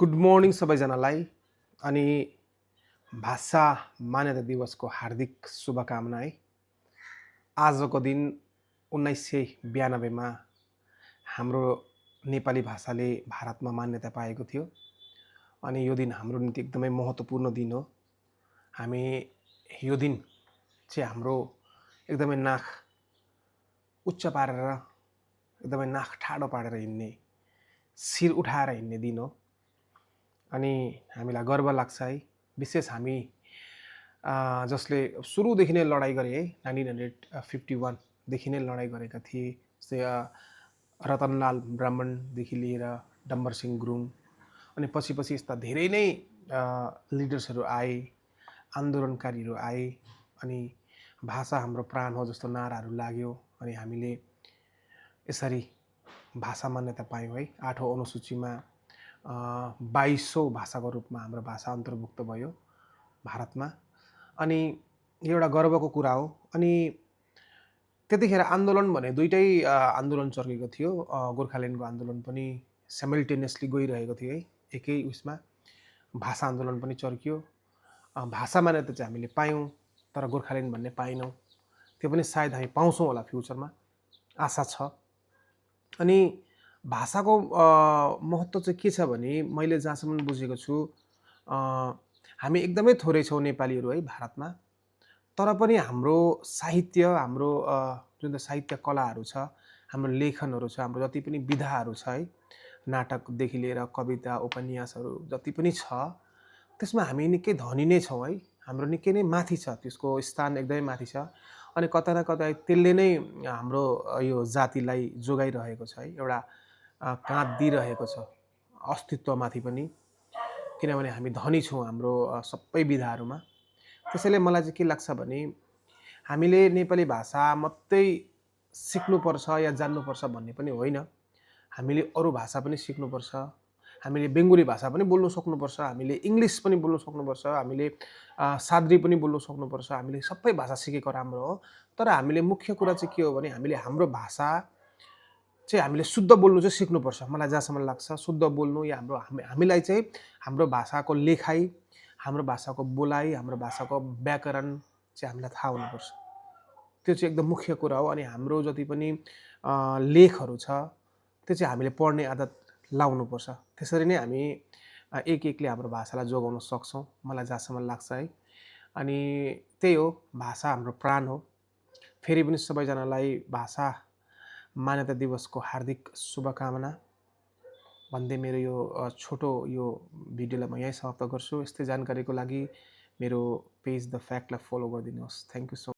Good morning सबैजनालाई अनि भाषा मान्यता दिवसको हार्दिक शुभकामना है। आजको दिन 1992मा हाम्रो नेपाली भाषाले भारतमा मान्यता पाएको थियो अनि यो दिन हाम्रो निम्ति एकदमै महत्त्वपूर्ण दिन हो। हामी यो दिन चाहिँ हाम्रो एकदमै नाक उच्च पारेर एकदमै नाक ठाडो पारेर हिँड्ने, शिर उठाएर हिँड्ने दिन हो अनि हामीलाई गर्व लाग्छ है। विशेष हामी जसले सुरुदेखि नै लडाइँ गरे है, 1951देखि नै लडाइँ गरेका थिए। जस्तै रतनलाल ब्राह्मणदेखि लिएर डम्बरसिंह गुरुङ अनि पछि यस्ता धेरै नै लिडर्सहरू आए, आन्दोलनकारीहरू आए अनि भाषा हाम्रो प्राण हो जस्तो नाराहरू लाग्यो अनि हामीले यसरी भाषा मान्यता पायौँ है। 8औं अनुसूचीमा 22औं भाषाको रूपमा हाम्रो भाषा अन्तर्भुक्त भयो भारतमा अनि यो एउटा गर्वको कुरा हो। अनि त्यतिखेर आन्दोलन भने दुईटै आन्दोलन चर्केको थियो। गोर्खाल्यान्डको आन्दोलन पनि साइमल्टेनियसली गइरहेको थियो है, एकै उसमा भाषा आन्दोलन पनि चर्कियो। भाषा मान्यता चाहिँ हामीले पायौँ तर गोर्खाल्यान्ड भन्ने पाएनौँ। त्यो पनि सायद हामी पाउँछौँ होला फ्युचरमा, आशा छ। अनि भाषाको महत्त्व चाहिँ के छ भने मैले जहाँसम्म बुझेको छु हामी एकदमै थोरै छौँ नेपालीहरू है भारतमा, तर पनि हाम्रो साहित्य, हाम्रो जुन चाहिँ साहित्य कलाहरू छ, हाम्रो लेखनहरू छ, हाम्रो जति पनि विधाहरू छ है, नाटकदेखि लिएर कविता उपन्यासहरू जति पनि छ त्यसमा हामी निकै धनी नै छौँ है। हाम्रो निकै नै माथि छ, त्यसको स्थान एकदमै माथि छ अनि कता न कता त्यसले नै हाम्रो यो जातिलाई जोगाइरहेको छ है, एउटा काँध दिइरहेको छ अस्तित्वमाथि पनि, किनभने हामी धनी छौँ हाम्रो सबै विधाहरूमा। त्यसैले मलाई चाहिँ के लाग्छ भने हामीले नेपाली भाषा मात्रै सिक्नुपर्छ या जान्नुपर्छ भन्ने पनि होइन। हामीले अरू भाषा पनि सिक्नुपर्छ, हामीले बेङ्गोली भाषा पनि बोल्न सक्नुपर्छ, हामीले इङ्ग्लिस पनि बोल्न सक्नुपर्छ, हामीले साद्री पनि बोल्न सक्नुपर्छ। हामीले सबै भाषा सिकेको राम्रो हो, तर हामीले मुख्य कुरा चाहिँ के हो भने हामीले हाम्रो भाषा चाहिँ हामीले शुद्ध बोल्नु चाहिँ सिक्नुपर्छ। मलाई जहाँसम्म लाग्छ शुद्ध बोल्नु या हामीलाई चाहिँ हाम्रो भाषाको लेखाइ, हाम्रो भाषाको बोलाइ, हाम्रो भाषाको व्याकरण चाहिँ हामीलाई थाहा हुनुपर्छ। त्यो चाहिँ एकदम मुख्य कुरा हो। अनि हाम्रो जति पनि लेखहरू छ त्यो चाहिँ हामीले पढ्ने आदत लाउनुपर्छ। त्यसरी नै हामी एकले हाम्रो भाषालाई जोगाउन सक्छौँ, मलाई जहाँसम्म लाग्छ है। अनि त्यही हो, भाषा हाम्रो प्राण हो। फेरि पनि सबैजनालाई भाषा मान्यता दिवसको हार्दिक शुभकामना भन्दै मेरो यो छोटो यो भिडियोलाई म यहीँ समाप्त गर्छु। यस्तै जानकारीको लागि मेरो पेज द फ्याक्टलाई फलो गरिदिनुहोस्। Thank you so much.